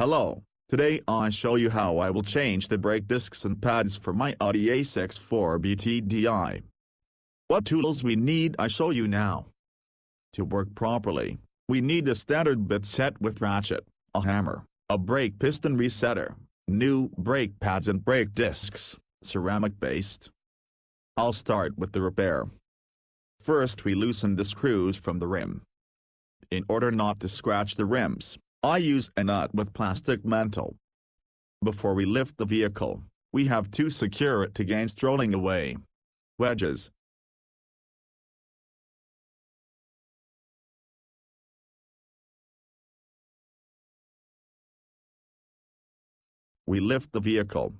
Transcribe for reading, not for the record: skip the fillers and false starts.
Hello, today I show you how I will change the brake discs and pads for my Audi A6 4BTDI. What tools we need I show you now. To work properly, we need a standard bit set with ratchet, a hammer, a brake piston resetter, new brake pads and brake discs, ceramic based. I'll start with the repair. First we loosen the screws from the rim. In order not to scratch the rims, I use a nut with plastic mantle. Before we lift the vehicle, we have to secure it against rolling away. Wedges. We lift the vehicle,